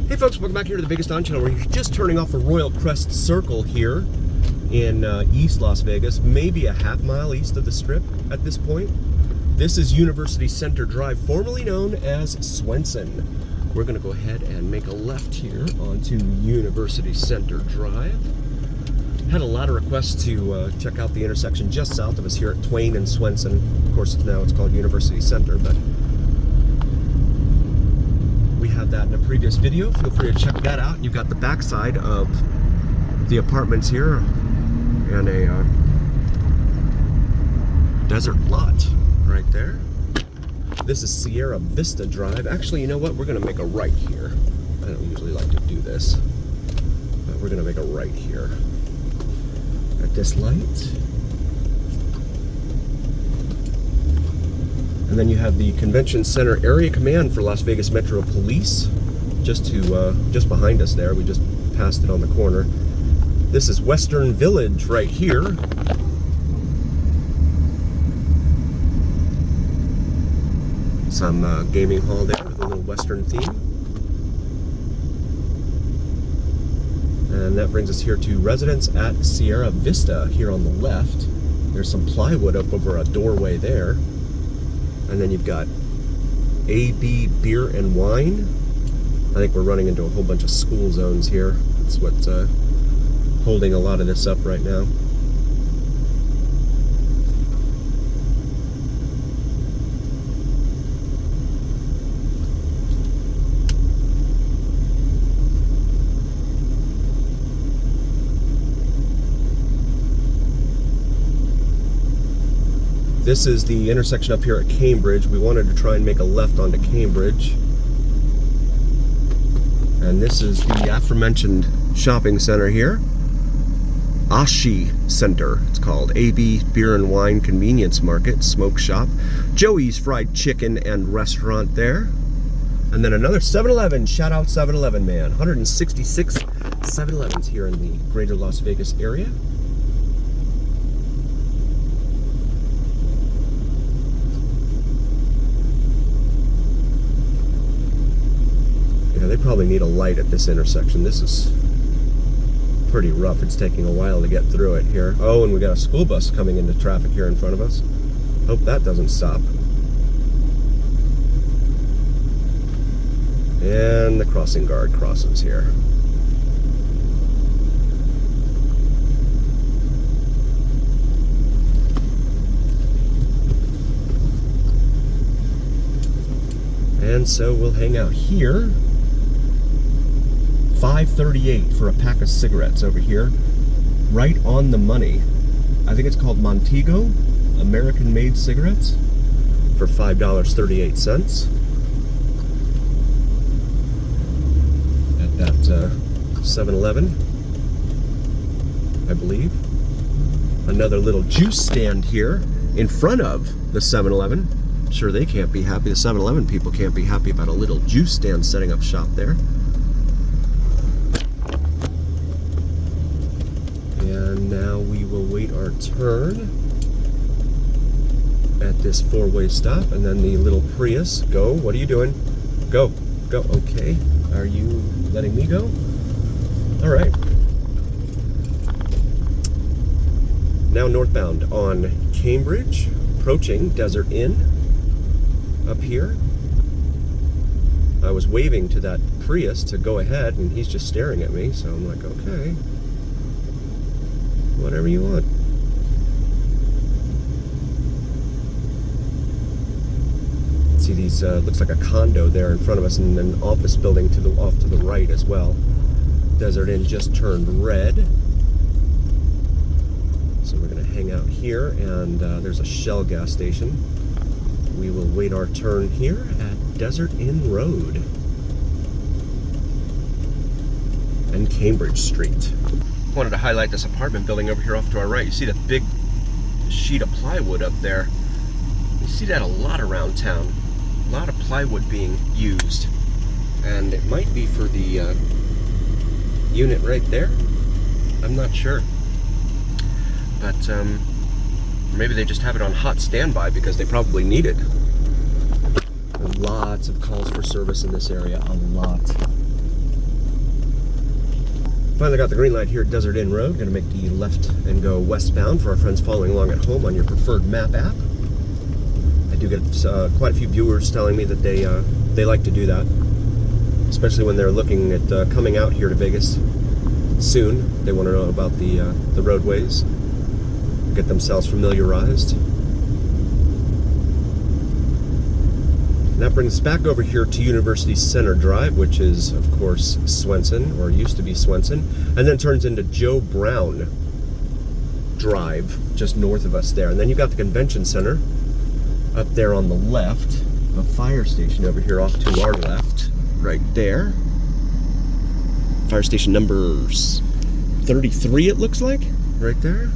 Hey folks, welcome back here to the Vegas Don channel. We're just turning off a Royal Crest Circle here in East Las Vegas, maybe a half mile east of the Strip at this point. This is University Center Drive, formerly known as Swenson. We're gonna go ahead and make a left here onto University Center Drive. Had a lot of requests to check out the intersection just south of us here at Twain and Swenson. Of course, it's called University Center, but we had that in a previous video. Feel free to check that out. You've got the backside of the apartments here and a desert lot right there. This is Sierra Vista Drive. Actually, you know what? We're going to make a right here. I don't usually like to do this, but we're going to make a right here at this light. And then you have the Convention Center Area Command for Las Vegas Metro Police just behind us there. We just passed it on the corner. This is Western Village right here. Some gaming hall there with a little Western theme. And that brings us here to Residence at Sierra Vista here on the left. There's some plywood up over a doorway there. And then you've got AB Beer and Wine. I think we're running into a whole bunch of school zones here. That's what's holding a lot of this up right now. This is the intersection up here at Cambridge. We wanted to try and make a left onto Cambridge. And this is the aforementioned shopping center here. Ashi Center, it's called. AB Beer and Wine Convenience Market, Smoke Shop. Joey's Fried Chicken and Restaurant there. And then another 7-Eleven. Shout out 7-Eleven, man. 166 7-Elevens here in the greater Las Vegas area. They probably need a light at this intersection. This is pretty rough. It's taking a while to get through it here. Oh, and we got a school bus coming into traffic here in front of us. Hope that doesn't stop. And the crossing guard crosses here. And so we'll hang out here. $5.38 for a pack of cigarettes over here, right on the money. I think it's called Montego, American-made cigarettes, for $5.38 at that 7-Eleven, I believe. Another little juice stand here in front of the 7-Eleven. I'm sure they can't be happy. The 7-Eleven people can't be happy about a little juice stand setting up shop there. And now we will wait our turn at this four-way stop, and then the little Prius. Go. What are you doing? Go. Go. Okay. Are you letting me go? All right. Now northbound on Cambridge, approaching Desert Inn up here. I was waving to that Prius to go ahead, and he's just staring at me, so I'm like, okay. Whatever you want. See these, looks like a condo there in front of us, and an office building off to the right as well. Desert Inn just turned red. So we're gonna hang out here, and there's a Shell gas station. We will wait our turn here at Desert Inn Road and Cambridge Street. Wanted to highlight this apartment building over here off to our right. You see the big sheet of plywood up there. You see that a lot around town. A lot of plywood being used. And it might be for the unit right there. I'm not sure. But maybe they just have it on hot standby because they probably need it. Lots of calls for service in this area, a lot. Finally got the green light here at Desert Inn Road. Going to make the left and go westbound for our friends following along at home on your preferred map app. I do get quite a few viewers telling me that they like to do that, especially when they're looking at coming out here to Vegas soon. They want to know about the roadways, get themselves familiarized. And that brings us back over here to University Center Drive, which is, of course, Swenson, or used to be Swenson, and then turns into Joe Brown Drive, just north of us there. And then you've got the Convention Center up there on the left, the fire station over here off to our left, right there. Fire station number 33, it looks like, right there.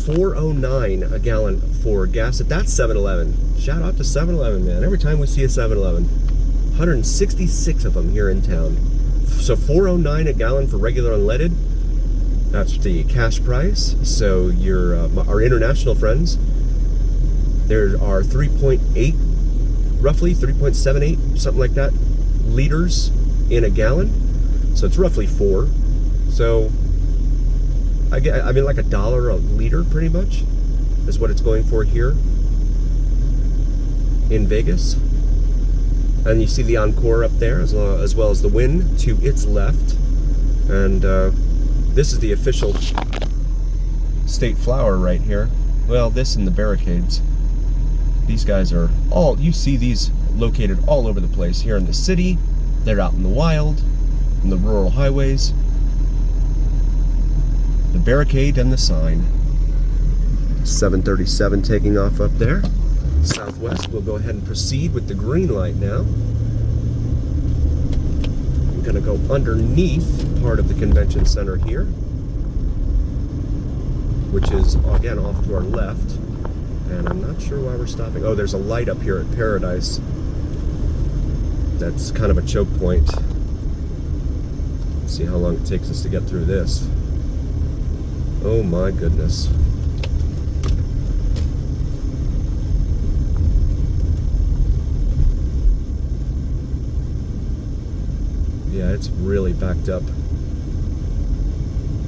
4.09 a gallon for gas. That's 7-Eleven. Shout out to 7-Eleven, man. Every time we see a 7-Eleven, 166 of them here in town. So 4.09 a gallon for regular unleaded. That's the cash price. So your our international friends, there are 3.8, roughly 3.78, something like that, liters in a gallon. So it's roughly 4. So I mean, like $1 a liter, pretty much, is what it's going for here in Vegas. And you see the Encore up there, as well as the Wynn to its left. And this is the official state flower right here. Well, this and the barricades. These guys are all, you see these located all over the place. Here in the city, they're out in the wild, in the rural highways. The barricade and the sign. 737 taking off up there. Southwest. We'll go ahead and proceed with the green light now. I'm going to go underneath part of the convention center here, which is, again, off to our left. And I'm not sure why we're stopping. Oh, there's a light up here at Paradise. That's kind of a choke point. Let's see how long it takes us to get through this. Oh my goodness. Yeah, it's really backed up.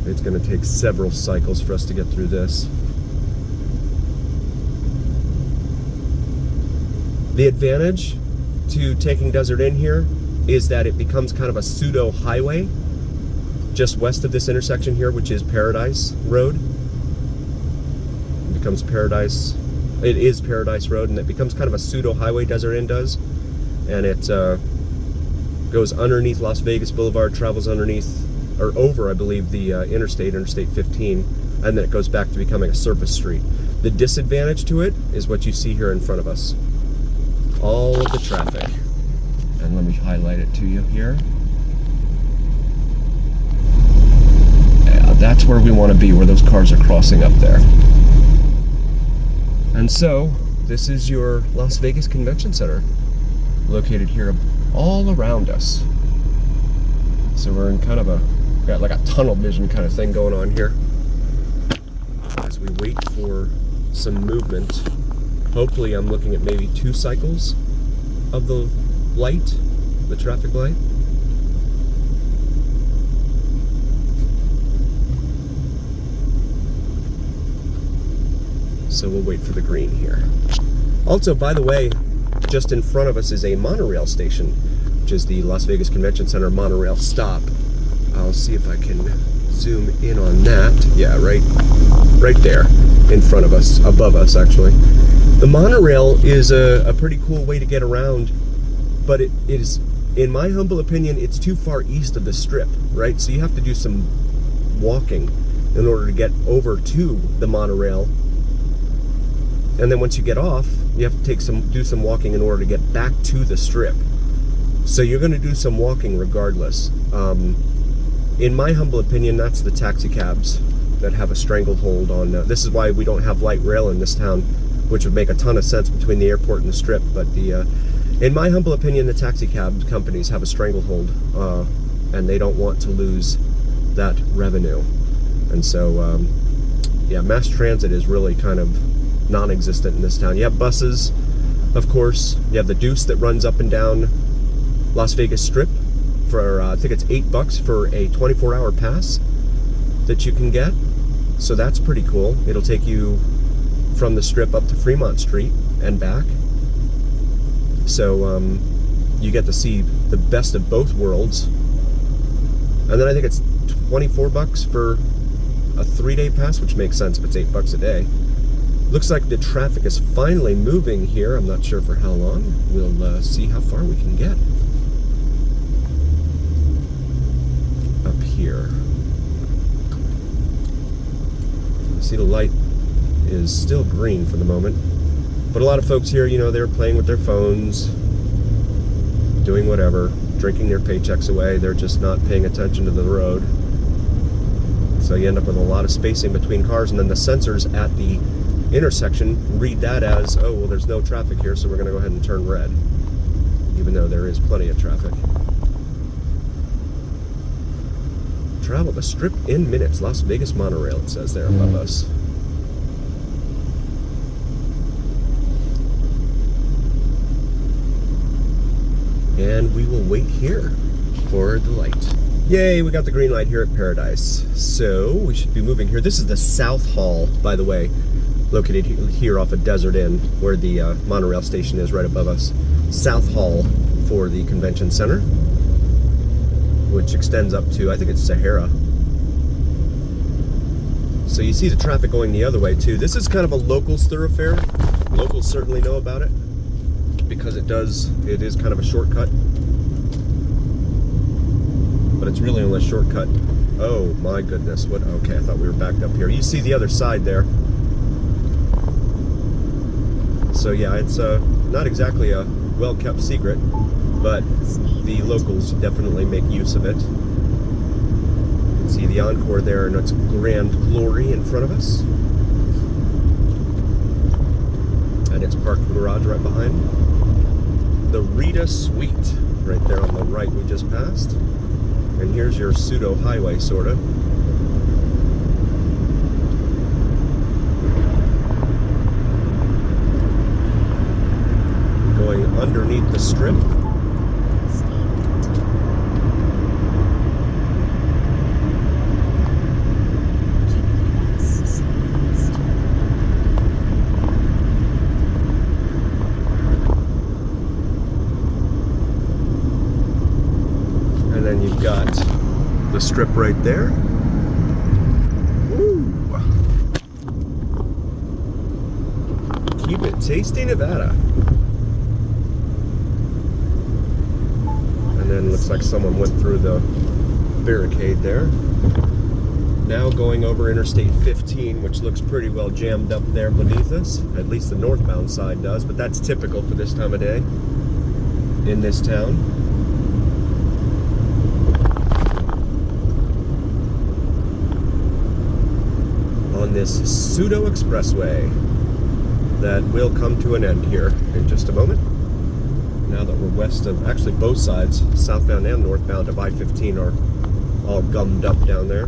It's going to take several cycles for us to get through this. The advantage to taking Desert Inn here is that it becomes kind of a pseudo highway just west of this intersection here, which is Paradise Road. It becomes Paradise. It is Paradise Road, and it becomes kind of a pseudo highway, Desert Inn does. And it goes underneath Las Vegas Boulevard, travels underneath, or over, I believe, the Interstate 15, and then it goes back to becoming a surface street. The disadvantage to it is what you see here in front of us. All of the traffic. And let me highlight it to you here. Yeah, that's where we want to be, where those cars are crossing up there. And so, this is your Las Vegas Convention Center, located here all around us. So we're in kind of got like a tunnel vision kind of thing going on here as we wait for some movement. Hopefully I'm looking at maybe 2 cycles of the light, the traffic light. So we'll wait for the green here. Also, by the way, just in front of us is a monorail station, which is the Las Vegas Convention Center monorail stop. I'll see if I can zoom in on that. Yeah, right there in front of us, above us actually. The monorail is a pretty cool way to get around, but it is, in my humble opinion, it's too far east of the strip, right? So you have to do some walking in order to get over to the monorail. And then once you get off, you have to do some walking in order to get back to the strip. So you're going to do some walking regardless. In my humble opinion, that's the taxi cabs that have a stranglehold on. This is why we don't have light rail in this town, which would make a ton of sense between the airport and the strip. But in my humble opinion, the taxi cab companies have a stranglehold, and they don't want to lose that revenue. And so, yeah, mass transit is really kind of non-existent in this town. You have buses, of course. You have the Deuce that runs up and down Las Vegas Strip, for I think it's $8 for a 24-hour pass that you can get. So that's pretty cool. It'll take you from the Strip up to Fremont Street and back. So you get to see the best of both worlds. And then I think it's $24 for a 3-day pass, which makes sense if it's $8 a day. Looks like the traffic is finally moving here. I'm not sure for how long. We'll see how far we can get. Up here. See, the light is still green for the moment. But a lot of folks here, you know, they're playing with their phones, doing whatever, drinking their paychecks away. They're just not paying attention to the road. So you end up with a lot of spacing between cars, and then the sensors at the intersection read that as, oh, well, there's no traffic here, so we're going to go ahead and turn red, even though there is plenty of traffic. Travel the Strip in minutes. Las Vegas monorail, it says there above us. And we will wait here for the light. Yay, we got the green light here at Paradise. So we should be moving here. This is the South Hall, by the way, located here off of Desert Inn, where the monorail station is right above us. South Hall for the convention center, which extends up to, I think it's Sahara. So you see the traffic going the other way too. This is kind of a locals thoroughfare. Locals certainly know about it because it is kind of a shortcut. But it's really only a shortcut. Oh my goodness, what, okay, I thought we were backed up here. You see the other side there. So yeah, it's not exactly a well-kept secret, but the locals definitely make use of it. You can see the Encore there in its grand glory in front of us. And its parked garage right behind. The Rita Suite right there on the right we just passed. And here's your pseudo highway, sort of. Going underneath the Strip. And then you've got the Strip right there. Woo. Keep it tasty, Nevada. And then looks like someone went through the barricade there. Now going over Interstate 15, which looks pretty well jammed up there beneath us. At least the northbound side does, but that's typical for this time of day in this town. On this pseudo expressway that will come to an end here in just a moment. Now that we're west of, actually both sides, southbound and northbound of I-15 are all gummed up down there.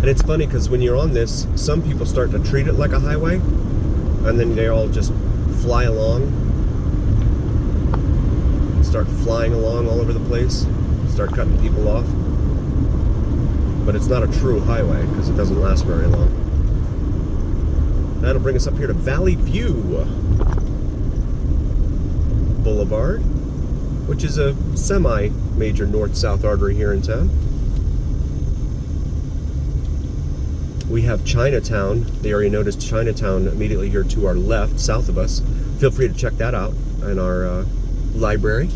And it's funny because when you're on this, some people start to treat it like a highway, and then they all just fly along, start flying along all over the place, start cutting people off. But it's not a true highway because it doesn't last very long. That'll bring us up here to Valley View Boulevard, which is a semi-major north-south artery here in town. We have Chinatown, the area known as Chinatown, immediately here to our left, south of us. Feel free to check that out in our library.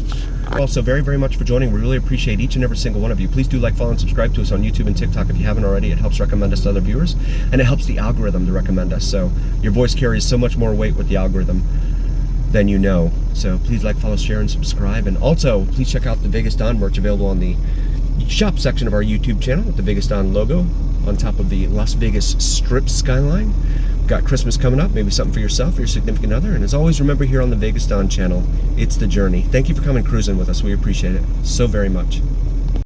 Also, very, very much for joining. We really appreciate each and every single one of you. Please do like, follow, and subscribe to us on YouTube and TikTok if you haven't already. It helps recommend us to other viewers, and it helps the algorithm to recommend us. So your voice carries so much more weight with the algorithm than you know. So please like, follow, share, and subscribe. And also, please check out the Vegas Don merch available on the shop section of our YouTube channel with the Vegas Don logo on top of the Las Vegas Strip skyline. Got Christmas coming up, maybe something for yourself or your significant other. And as always, remember here on the Vegas Don channel, it's the journey. Thank you for coming cruising with us. We appreciate it so very much.